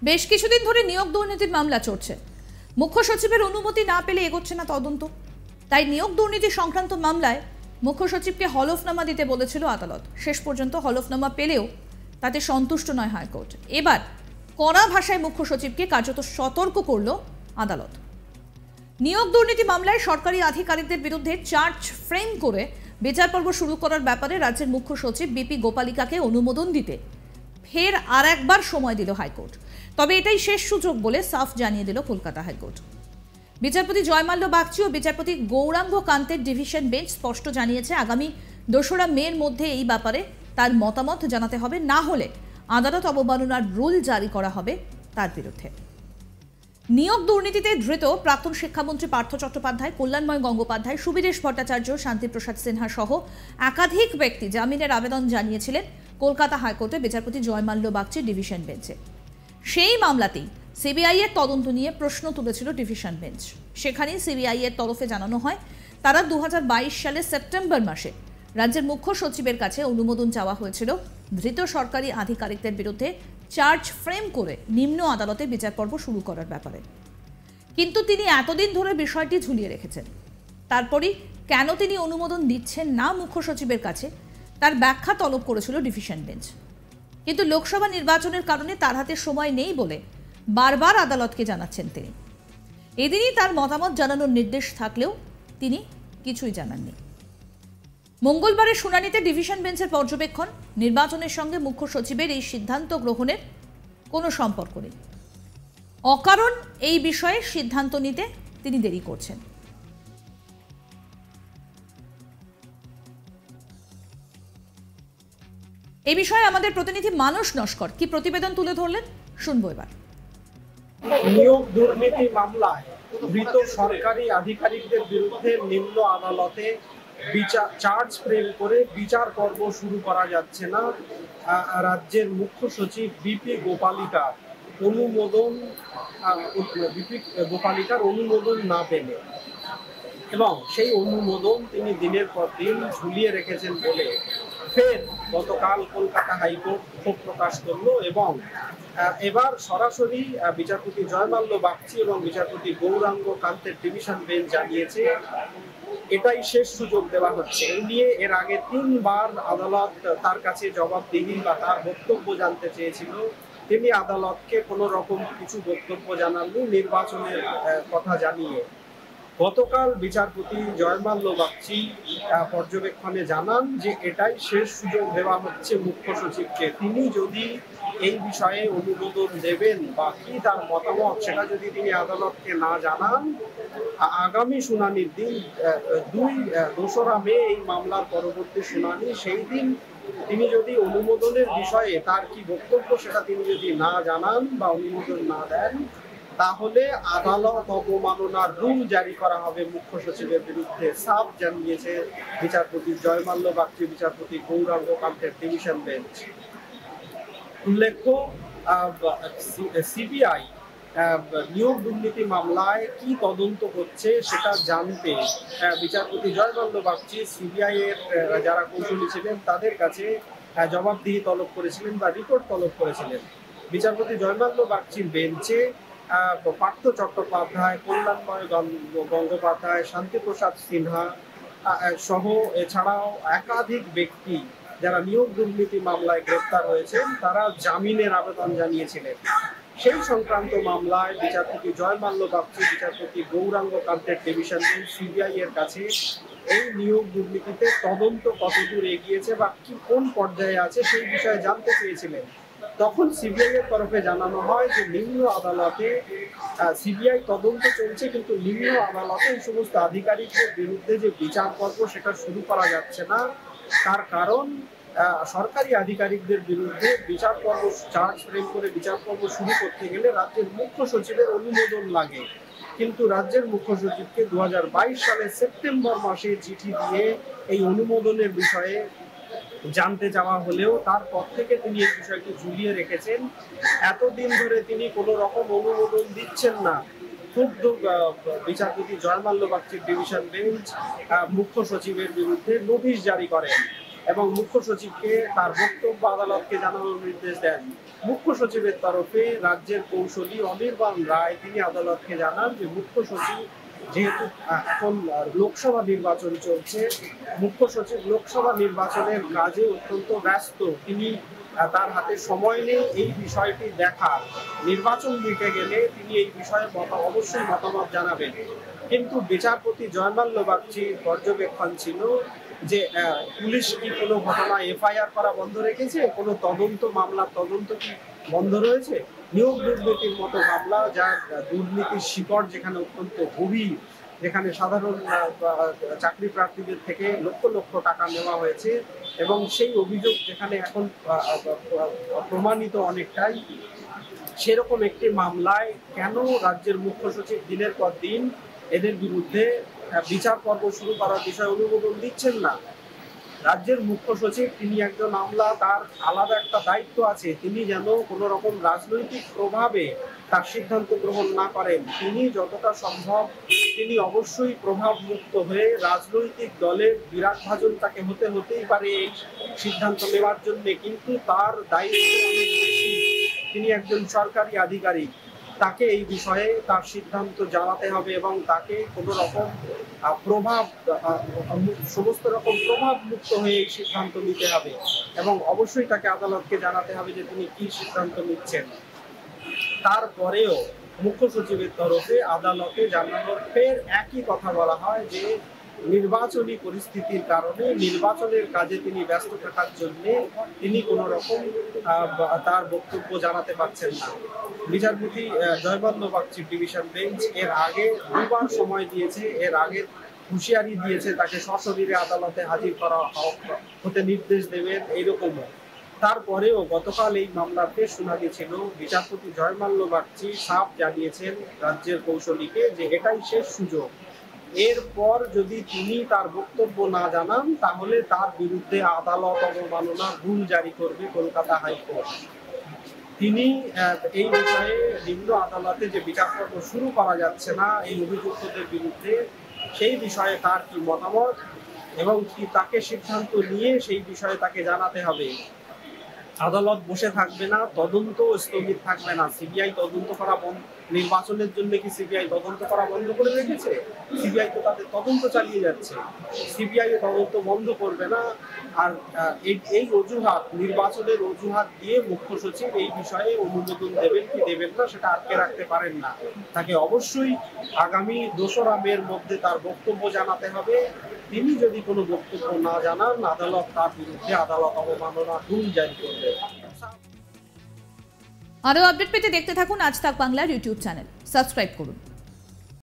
বেশ কিছুদিন ধরে নিয়োগ দুর্নীতির মামলা চলছে। মুখ্য সচিবের অনুমতি না পেলে এগোচ্ছে না তদন্ত। তাই নিয়োগ দুর্নীতি সংক্রান্ত মামলায় মুখ্য সচিবকে হলফনামা দিতে বলেছিল আদালত। শেষ পর্যন্ত হলফনামা পেলেও তাতে সন্তুষ্ট নয় হাইকোর্ট। এবার কড়া ভাষায় মুখ্য সচিবকে কার্যত সতর্ক করল আদালত। নিয়োগ দুর্নীতি মামলায় সরকারি আধিকারিকদের বিরুদ্ধে চার্জ ফ্রেম করে বিচার পর্ব শুরু করার ব্যাপারে রাজ্যের মুখ্য সচিব বিপি গোপালিকাকে অনুমোদন দিতে ফের আর একবার সময় দিল হাইকোর্ট। তবে এটাই শেষ সুযোগ বলে সাফ জানিয়ে দিল কলকাতা হাইকোর্ট। বিচারপতি জয়মাল্য বাগচি ও বিচারপতি গৌরাঙ্গ কান্তের ডিভিশন বেঞ্চ স্পষ্ট জানিয়েছে আগামী 2রা মের মধ্যে এই ব্যাপারে তার মতামত জানাতে হবে, না হলে আদালত অবমাননার রুল জারি করা হবে তার বিরুদ্ধে। নিয়োগ দুর্নীতিতে ধৃত প্রাক্তন শিক্ষামন্ত্রী পার্থ চট্টোপাধ্যায়, কল্যাণময় গঙ্গোপাধ্যায়, সুবিদেশ ভট্টাচার্য, শান্তিপ্রসাদ সিনহা সহ একাধিক ব্যক্তি জামিনের আবেদন জানিয়েছিলেন কলকাতা হাইকোর্টে বিচারপতি জয়মাল্য বাগচির ডিভিশন বেঞ্চে। সেই মামলাতেই সিবিআই এর তদন্ত নিয়ে প্রশ্ন তুলেছিল ডিভিশন বেঞ্চ। সেখানেই সিবিআই এর তরফে জানানো হয় তারা 2022 সালের সেপ্টেম্বর মাসে রাজ্যের মুখ্য সচিবের কাছে অনুমোদন চাওয়া হয়েছিল ধৃত সরকারি আধিকারিকদের বিরুদ্ধে চার্জ ফ্রেম করে নিম্ন আদালতে বিচার পর্ব শুরু করার ব্যাপারে। কিন্তু তিনি এতদিন ধরে বিষয়টি ঝুলিয়ে রেখেছেন। তারপরই কেন তিনি অনুমোদন দিচ্ছেন না মুখ্য সচিবের কাছে তার ব্যাখ্যা তলব করেছিল ডিভিশন বেঞ্চ। কিন্তু লোকসভা নির্বাচনের কারণে তার হাতে সময় নেই বলে বারবার আদালতকে জানাচ্ছেন তিনি। এদিনই তার মতামত জানানোর নির্দেশ থাকলেও তিনি কিছুই জানাননি। মঙ্গলবারের শুনানিতে ডিভিশন বেঞ্চের পর্যবেক্ষণ, নির্বাচনের সঙ্গে মুখ্য সচিবের এই সিদ্ধান্ত গ্রহণের কোনো সম্পর্ক নেই। অকারণ এই বিষয়ে সিদ্ধান্ত নিতে তিনি দেরি করছেন। এই বিষয়ে আমাদের প্রতিনিধি মানস নস্কর কি প্রতিবেদন তুলে ধরলেন শুনবো এবার। নিয়োগ দুর্নীতি মামলায় ধৃত সরকারি আধিকারিকদের বিরুদ্ধে নিম্ন আদালতে চার্জ ফ্রেম করে বিচার পর্ব শুরু করা যাচ্ছে না রাজ্যের মুখ্য সচিব বিপি গোপালিকার অনুমোদন না পেলে, এবং সেই অনুমোদন তিনি দিনের পর দিন ঝুলিয়ে রেখেছেন বলে ফের গতকাল কলকাতা হাইকোর্ট ক্ষোভ প্রকাশ করলো এবং এবার সরাসরি বিচারপতি জয়মাল্য বাগচি এবং বিচারপতি গৌরাঙ্গ কান্তের ডিভিশন বেঞ্চ জানিয়েছে এটাই শেষ সুযোগ দেওয়া হচ্ছে। এই নিয়ে এর আগে 3 বার আদালত তার কাছে জবাবদিহি বা তার বক্তব্য জানতে চেয়েছিল। তিনি আদালতকে কোনো রকম কিছু বক্তব্য জানাননি নির্বাচনের কথা জানিয়ে। গতকাল বিচারপতি জয়মাল্য বাগচি পর্যবেক্ষণে জানান যে এটাই শেষ সুযোগ দেওয়া হচ্ছে মুখ্য সচিবকে। তিনি যদি এই বিষয়ে অনুমোদন দেবেন বা কি তার মতামত সেটা যদি তিনি আদালতকে না জানান, আগামী শুনানির দিন 2রা মে এই মামলার পরবর্তী শুনানি, সেই দিন তিনি যদি অনুমোদনের বিষয়ে তার কি বক্তব্য সেটা তিনি যদি না জানান বা অনুমোদন না দেন, তাহলে আদালত অবমাননার রুল জারি করা হবে মুখ্য সচিবের বিরুদ্ধে, সাফ জানিয়েছে বিচারপতি জয়মাল্য বাগচি, বিচারপতি গৌরাঙ্গ কান্তের ডিভিশন বেঞ্চ। উল্লেখ্য, সিবিআই নিয়োগ দুর্নীতি মামলায় কি তদন্ত হচ্ছে সেটা জানতে বিচারপতি জয়মাল্য বাগচি সিবিআই এর যারা কৌশলী ছিলেন তাদের কাছে জবাবদিহি তলব করেছিলেন বা রিপোর্ট তলব করেছিলেন। বিচারপতি জয়মাল্য বাগচির বেঞ্চে পার্থ চট্টোপাধ্যায়, কল্যাণময় গঙ্গোপাধ্যায়, শান্তিপ্রসাদ সিনহা সহ এছাড়াও একাধিক ব্যক্তি যারা নিয়োগ দুর্নীতি মামলায় গ্রেপ্তার হয়েছেন তারা জামিনের আবেদন জানিয়েছিলেন। সেই সংক্রান্ত মামলায় বিচারপতি জয়মাল্য বাগচি, বিচারপতি গৌরাঙ্গ কান্তের ডিভিশন বেঞ্চ সিবিআই এর কাছে এই নিয়োগ দুর্নীতিতে তদন্ত কতদূর এগিয়েছে বা কোন পর্যায়ে আছে সেই বিষয়ে জানতে চেয়েছিলেন। তখন সিবিআই এর তরফে জানানো হয় যে নিম্ন আদালতে সিবিআই তদন্ত চলছে, কিন্তু নিম্ন আদালতে এই সমস্ত আধিকারিকদের বিরুদ্ধে যে বিচার পর্ব সেটা শুরু করা যাচ্ছে না। তার কারণ সরকারি আধিকারিকদের বিরুদ্ধে বিচার পর্ব চার্জ ফ্রেম করে বিচার পর্ব শুরু করতে গেলে রাজ্যের মুখ্য সচিবের অনুমোদন লাগে। কিন্তু রাজ্যের মুখ্য সচিবকে 2022 সালের সেপ্টেম্বর মাসে চিঠি দিয়ে এই অনুমোদনের বিষয়ে জানতে চাওয়া হলেও তারপর থেকে তিনি এই বিষয়টি ঝুলিয়ে রেখেছেন। এতদিন ধরে তিনি কোনো রকম অনুমোদন দিচ্ছেন না। ক্ষুব্ধ বিচারপতি জয়মাল্য বাগচির ডিভিশন বেঞ্চ মুখ্য সচিবের বিরুদ্ধে নোটিশ জারি করেন এবং মুখ্য সচিবকে তার বক্তব্য আদালতকে জানানোর নির্দেশ দেন। মুখ্য সচিবের তরফে রাজ্যের কৌশলী অনির্বাণ রায় তিনি আদালতকে জানান যে মুখ্য সচিব যেহেতু এখন লোকসভা নির্বাচন চলছে, মুখ্য সচিব লোকসভা নির্বাচনের কাজে অত্যন্ত ব্যস্ত, তিনি তার হাতে সময় নেই এই বিষয়টি দেখার। নির্বাচন দিতে গেলে তিনি এই বিষয়ে অবশ্যই মতামত জানাবেন। কিন্তু বিচারপতি জয়মাল্য বাগচির পর্যবেক্ষণ ছিল যে পুলিশ কি কোনো ঘটনা এফআইআর করা বন্ধ রেখেছে, কোনো তদন্ত মামলার তদন্ত কি বন্ধ রয়েছে? নিয়োগ দুর্নীতির মতো মামলা, যার দুর্নীতির শিকড় যেখানে অত্যন্ত গভীর, যেখানে সাধারণ চাকরি প্রার্থীদের থেকে লক্ষ লক্ষ টাকা নেওয়া হয়েছে এবং সেই অভিযোগ যেখানে এখন প্রমাণিত অনেকটাই, সেরকম একটি মামলায় কেন রাজ্যের মুখ্য সচিব দিনের পর দিন এদের বিরুদ্ধে বিচার পর্ব শুরু করার বিষয়ে অনুমোদন দিচ্ছেন না? রাজ্যের মুখ্য সচিব তিনি একজন আমলা, তার আলাদা একটা দায়িত্ব আছে, তিনি যেন কোনো রকম রাজনৈতিক প্রভাবে তার সিদ্ধান্ত গ্রহণ না করেন। তিনি যতটা সম্ভব তিনি অবশ্যই প্রভাব মুক্ত হয়ে রাজনৈতিক দলের বিরাট ভাজন তাকে হতেই পারে এই সিদ্ধান্ত নেওয়ার জন্য, কিন্তু তার দায়িত্ব অনেক বেশি। তিনি একজন সরকারি আধিকারিক, তাকে এই বিষয়ে তার সিদ্ধান্ত জানাতে হবে এবং তাকে কোনো রকম সমস্ত রকম প্রভাব মুক্ত হয়ে এই সিদ্ধান্ত নিতে হবে এবং অবশ্যই তাকে আদালতকে জানাতে হবে যে তিনি কি সিদ্ধান্ত নিচ্ছেন। তারপরেও মুখ্য সচিবের তরফে আদালতে জানানোর ফের একই কথা বলা হয় যে নির্বাচনী পরিস্থিতির কারণে নির্বাচনের কাজে তিনি ব্যস্ত থাকার জন্য তিনি কোনো রকম তার বক্তব্য জানাতে পারছেন না। বিচারপতি জয়মাল্য বাগচি ডিভিশন বেঞ্চ এর আগে দুবার সময় দিয়েছে, এর আগে হুঁশিয়ারি দিয়েছে তাকে সশরীরে আদালতে হাজির করা হতে নির্দেশ দেবেন এইরকমও। তারপরেও গতকাল এই মামলাতে শুনানি ছিল, বিচারপতি জয়মাল্য বাগচি সাফ জানিয়েছেন রাজ্যের কৌশলীকে যে এটাই শেষ সুযোগ, এরপর যদি তিনি তার বক্তব্য না জানান তাহলে তার বিরুদ্ধে আদালত অবমাননা রুল জারি করবে কলকাতা হাইকোর্ট। তিনি এই বিষয়ে নিম্ন আদালতে যে বিচার পর্ব শুরু করা যাচ্ছে না এই অভিযুক্তদের বিরুদ্ধে, সেই বিষয়ে তার কি মতামত এবং কি তাকে সিদ্ধান্ত নিয়ে সেই বিষয়ে তাকে জানাতে হবে। আদালত বসে থাকবে না, তদন্ত স্থগিত থাকবে না। সিবিআই তদন্ত করা নির্বাচনের জন্য কি সিবিআই তদন্ত করা বন্ধ করে রেখেছে? সিবিআই তো তাদের তদন্ত চালিয়ে যাচ্ছে, সিবিআই তদন্ত বন্ধ করবে না। আর এই অজুহাত, নির্বাচনের অজুহাত দিয়ে মুখ্য সচিব এই বিষয়ে অনুমোদন দেবেন কি দেবেন না সেটা আটকে রাখতে পারেন না। তাকে অবশ্যই আগামী 2রা মের মধ্যে তার বক্তব্য জানাতে হবে। তিনি যদি কোনো বক্তব্য না জানান আদালত তার বিরুদ্ধে আদালত অবমাননা রুল জারি করবে। আরও আপডেট পেতে দেখতে থাকুন আজ তাক বাংলার ইউটিউব চ্যানেল, সাবস্ক্রাইব করুন।